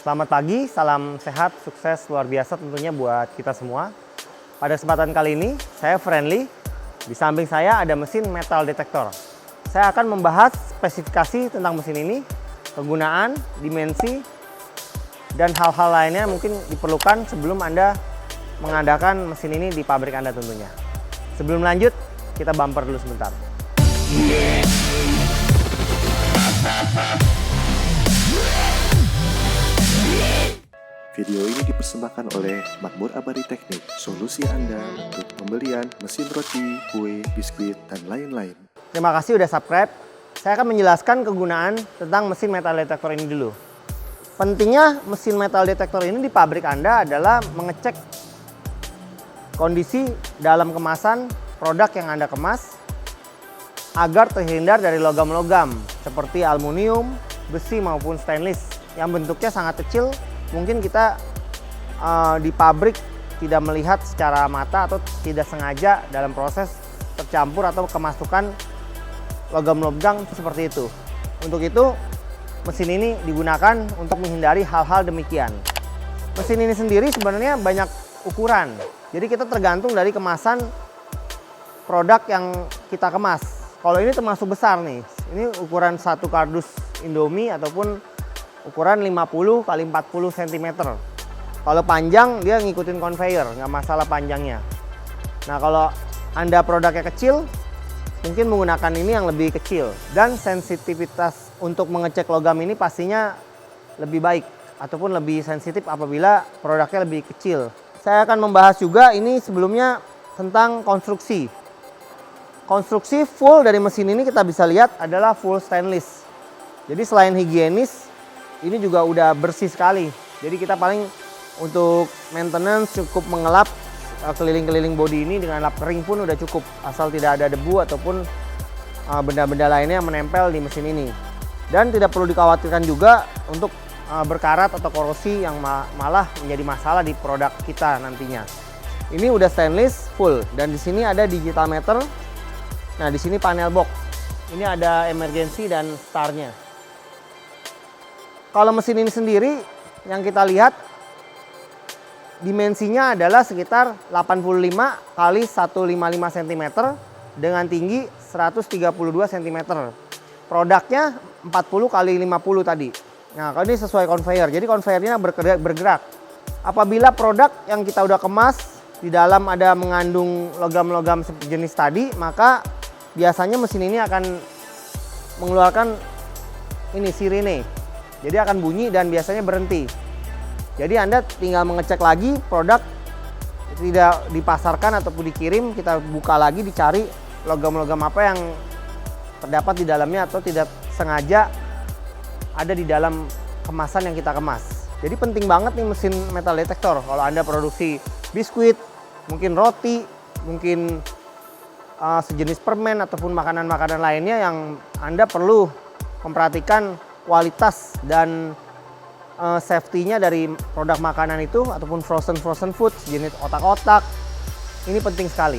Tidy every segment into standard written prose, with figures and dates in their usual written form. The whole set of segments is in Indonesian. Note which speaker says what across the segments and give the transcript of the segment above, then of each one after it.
Speaker 1: Selamat pagi, salam sehat, sukses luar biasa tentunya buat kita semua. Pada kesempatan kali ini, saya Friendly. Di samping saya ada mesin metal detektor. Saya akan membahas spesifikasi tentang mesin ini, penggunaan, dimensi, dan hal-hal lainnya mungkin diperlukan sebelum Anda mengadakan mesin ini di pabrik Anda tentunya. Sebelum lanjut, kita bumper dulu sebentar.
Speaker 2: Video ini dipersembahkan oleh Makmur Abadi Teknik, solusi Anda untuk pembelian mesin roti, kue, biskuit, dan lain-lain.
Speaker 1: Terima kasih sudah subscribe. Saya akan menjelaskan kegunaan tentang mesin metal detektor ini dulu. Pentingnya mesin metal detektor ini di pabrik Anda adalah mengecek kondisi dalam kemasan produk yang Anda kemas agar terhindar dari logam-logam seperti aluminium, besi maupun stainless yang bentuknya sangat kecil. Mungkin kita di pabrik tidak melihat secara mata atau tidak sengaja dalam proses tercampur atau kemasukan logam-logam seperti itu. Untuk itu mesin ini digunakan untuk menghindari hal-hal demikian. Mesin ini sendiri sebenarnya banyak ukuran. Jadi kita tergantung dari kemasan produk yang kita kemas. Kalau ini termasuk besar nih. Ini ukuran satu kardus Indomie ataupun ukuran 50 x 40 cm. Kalau panjang dia ngikutin conveyor, nggak masalah panjangnya. Nah kalau Anda produknya kecil, mungkin menggunakan ini yang lebih kecil. Dan sensitivitas untuk mengecek logam ini pastinya lebih baik ataupun lebih sensitif apabila produknya lebih kecil. Saya akan membahas juga ini sebelumnya tentang konstruksi. Konstruksi full dari mesin ini kita bisa lihat adalah full stainless. Jadi selain higienis, ini juga udah bersih sekali. Jadi kita paling untuk maintenance cukup mengelap keliling-keliling bodi ini dengan lap kering pun udah cukup. Asal tidak ada debu ataupun benda-benda lainnya yang menempel di mesin ini. Dan tidak perlu dikhawatirkan juga untuk berkarat atau korosi yang malah menjadi masalah di produk kita nantinya. Ini udah stainless full dan di sini ada digital meter. Nah, di sini panel box. Ini ada emergency dan startnya. Kalau mesin ini sendiri yang kita lihat dimensinya adalah sekitar 85 x 155 cm dengan tinggi 132 cm. Produknya 40 x 50 tadi. Nah, kalau ini sesuai conveyor. Jadi conveyornya bergerak. Apabila produk yang kita udah kemas di dalam ada mengandung logam-logam sejenis tadi, maka biasanya mesin ini akan mengeluarkan ini sirene. Jadi akan bunyi dan biasanya berhenti. Jadi Anda tinggal mengecek lagi produk tidak dipasarkan ataupun dikirim, kita buka lagi dicari logam-logam apa yang terdapat di dalamnya atau tidak sengaja ada di dalam kemasan yang kita kemas. Jadi penting banget nih mesin metal detektor. Kalau Anda produksi biskuit, mungkin roti, mungkin sejenis permen ataupun makanan-makanan lainnya yang Anda perlu memperhatikan kualitas dan safety-nya dari produk makanan itu ataupun frozen food jenis otak-otak. Ini penting sekali.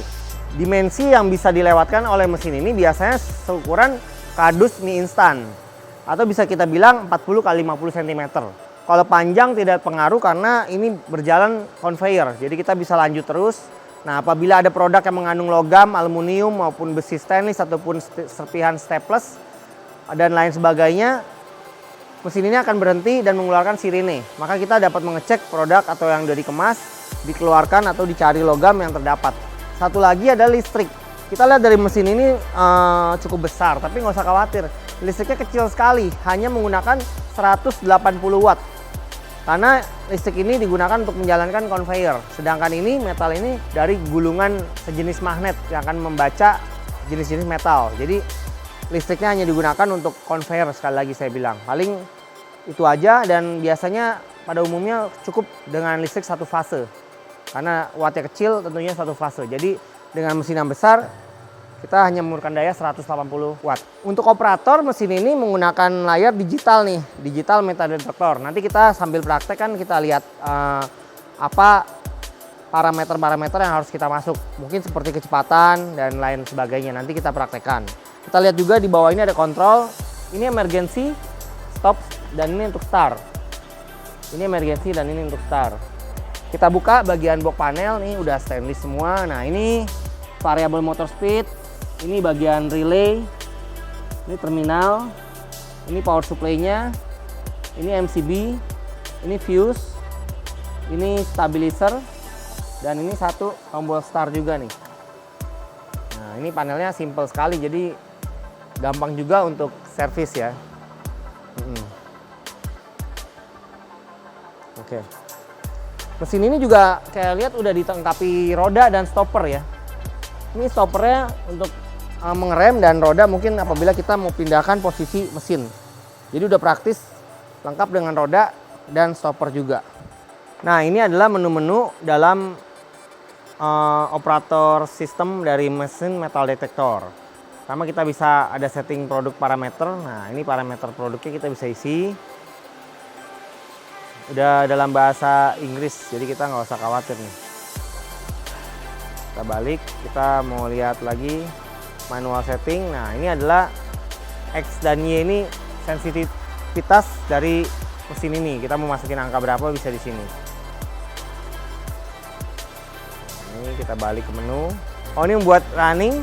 Speaker 1: Dimensi yang bisa dilewatkan oleh mesin ini biasanya seukuran kardus mie instan atau bisa kita bilang 40 x 50 cm. Kalau panjang tidak pengaruh karena ini berjalan conveyor. Jadi kita bisa lanjut terus. Nah, apabila ada produk yang mengandung logam, aluminium maupun besi stainless ataupun serpihan staples dan lain sebagainya, mesin ini akan berhenti dan mengeluarkan sirene. Maka kita dapat mengecek produk atau yang sudah dikemas, dikeluarkan atau dicari logam yang terdapat. Satu lagi ada listrik. Kita lihat dari mesin ini cukup besar, tapi nggak usah khawatir. Listriknya kecil sekali, hanya menggunakan 180 watt. Karena listrik ini digunakan untuk menjalankan conveyor. Sedangkan ini metal ini dari gulungan sejenis magnet yang akan membaca jenis-jenis metal. Jadi listriknya hanya digunakan untuk conveyor, sekali lagi saya bilang. Paling itu aja dan biasanya pada umumnya cukup dengan listrik satu fase. Karena wattnya kecil tentunya satu fase. Jadi dengan mesin yang besar kita hanya memerlukan daya 180 watt. Untuk operator mesin ini menggunakan layar digital nih, digital metal detektor. Nanti kita sambil praktek kan kita lihat apa parameter-parameter yang harus kita masuk. Mungkin seperti kecepatan dan lain sebagainya. Nanti kita praktekkan. Kita lihat juga di bawah ini ada kontrol. Ini emergency, stop, dan ini untuk start. Ini emergency dan ini untuk start. Kita buka bagian box panel nih, udah stainless semua. Nah ini variable motor speed, ini bagian relay, ini terminal, ini power supply-nya, ini MCB, ini fuse, ini stabilizer, dan ini satu tombol start juga nih. Nah ini panelnya simple sekali, jadi gampang juga untuk servis ya. Oke. Mesin ini juga kayak lihat udah dilengkapi roda dan stopper ya. Ini stoppernya untuk mengerem dan roda mungkin apabila kita mau pindahkan posisi mesin. Jadi udah praktis, lengkap dengan roda dan stopper juga. Nah ini adalah menu-menu dalam operator sistem dari mesin metal detektor. Pertama kita bisa ada setting produk parameter. Nah ini parameter produknya kita bisa isi. Udah dalam bahasa Inggris, jadi kita nggak usah khawatir nih. Kita balik, kita mau lihat lagi manual setting. Nah ini adalah X dan Y ini sensitivitas dari mesin ini. Kita mau masukin angka berapa bisa di sini. Ini kita balik ke menu. Oh ini buat running.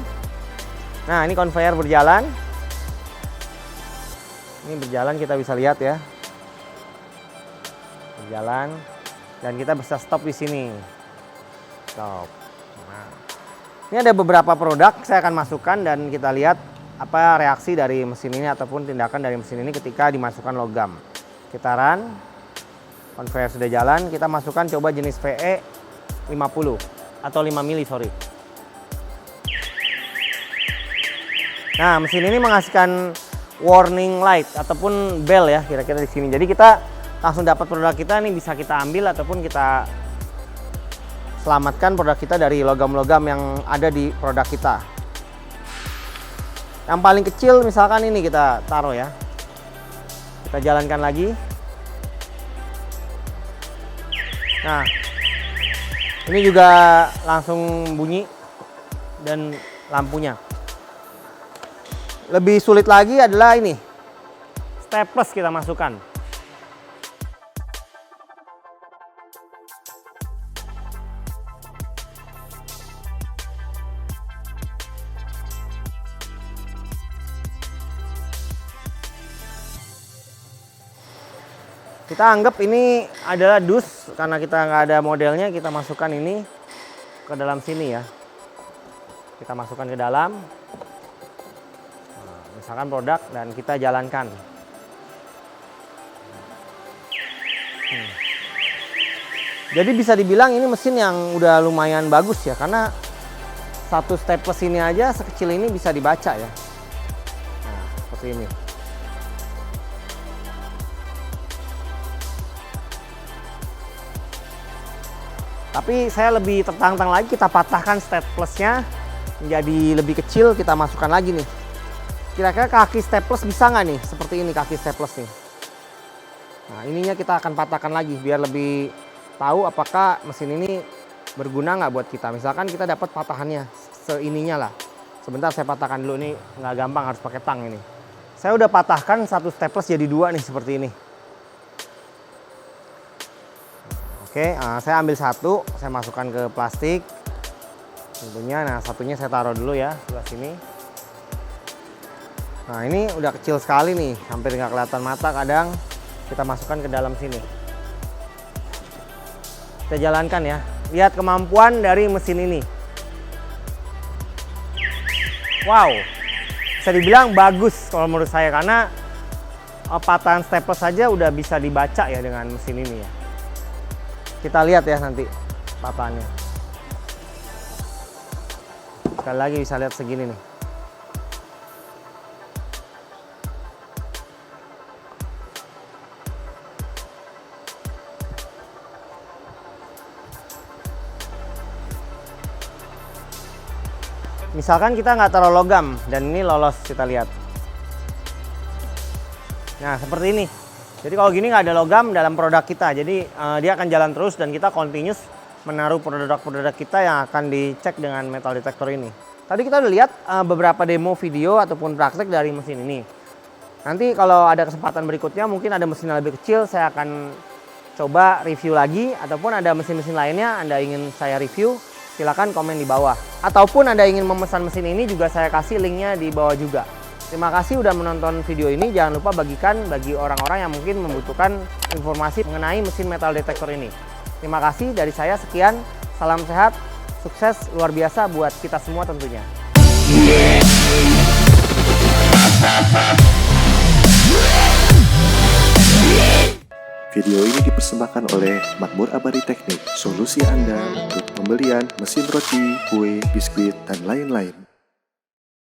Speaker 1: Nah ini conveyor berjalan. Ini berjalan kita bisa lihat ya. Berjalan dan kita bisa stop di sini. Stop. Nah, ini ada beberapa produk saya akan masukkan dan kita lihat apa reaksi dari mesin ini ataupun tindakan dari mesin ini ketika dimasukkan logam. Kita run, conveyor sudah jalan, kita masukkan coba jenis VE 50 atau 5 mili sorry. Nah mesin ini menghasilkan warning light ataupun bell ya kira-kira di sini. Jadi kita langsung dapat produk kita nih, bisa kita ambil ataupun kita selamatkan produk kita dari logam-logam yang ada di produk kita. Yang paling kecil misalkan ini kita taruh ya. Kita jalankan lagi. Nah, ini juga langsung bunyi dan lampunya. Lebih sulit lagi adalah ini. Staples kita masukkan. Kita anggap ini adalah dus karena kita nggak ada modelnya, kita masukkan ini ke dalam sini ya. Kita masukkan ke dalam, nah, misalkan produk dan kita jalankan. Jadi bisa dibilang ini mesin yang udah lumayan bagus ya, karena satu staples ini aja sekecil ini bisa dibaca ya. Nah, seperti ini. Tapi saya lebih tertantang lagi, kita patahkan staplesnya menjadi lebih kecil, kita masukkan lagi nih. Kira-kira kaki staples bisa nggak nih? Seperti ini kaki staples nih. Nah ininya kita akan patahkan lagi biar lebih tahu apakah mesin ini berguna nggak buat kita. Misalkan kita dapat patahannya seininya lah. Sebentar saya patahkan dulu, ini nggak gampang, harus pakai tang ini. Saya udah patahkan satu staples jadi dua nih seperti ini. Oke, saya ambil satu, saya masukkan ke plastik tentunya. Nah satunya saya taruh dulu ya sebelah sini. Nah ini udah kecil sekali nih, hampir nggak kelihatan mata kadang. Kita masukkan ke dalam sini. Kita jalankan ya, lihat kemampuan dari mesin ini. Wow, bisa dibilang bagus kalau menurut saya, karena patahan staples saja udah bisa dibaca ya dengan mesin ini ya. Kita lihat ya nanti patahannya. Sekali lagi bisa lihat segini nih. Misalkan kita nggak taruh logam dan ini lolos, kita lihat. Nah seperti ini. Jadi kalau gini nggak ada logam dalam produk kita, jadi dia akan jalan terus dan kita continuous menaruh produk-produk kita yang akan dicek dengan metal detector ini. Tadi kita udah lihat beberapa demo video ataupun praktek dari mesin ini. Nanti kalau ada kesempatan berikutnya mungkin ada mesin yang lebih kecil, saya akan coba review lagi, ataupun ada mesin-mesin lainnya Anda ingin saya review, silakan komen di bawah. Ataupun Anda ingin memesan mesin ini juga saya kasih linknya di bawah juga. Terima kasih udah menonton video ini. Jangan lupa bagikan bagi orang-orang yang mungkin membutuhkan informasi mengenai mesin metal detektor ini. Terima kasih dari saya, sekian. Salam sehat, sukses luar biasa buat kita semua tentunya.
Speaker 2: Video ini dipersembahkan oleh Makmur Abadi Teknik, solusi Anda untuk pembelian mesin roti, kue, biskuit, dan lain-lain.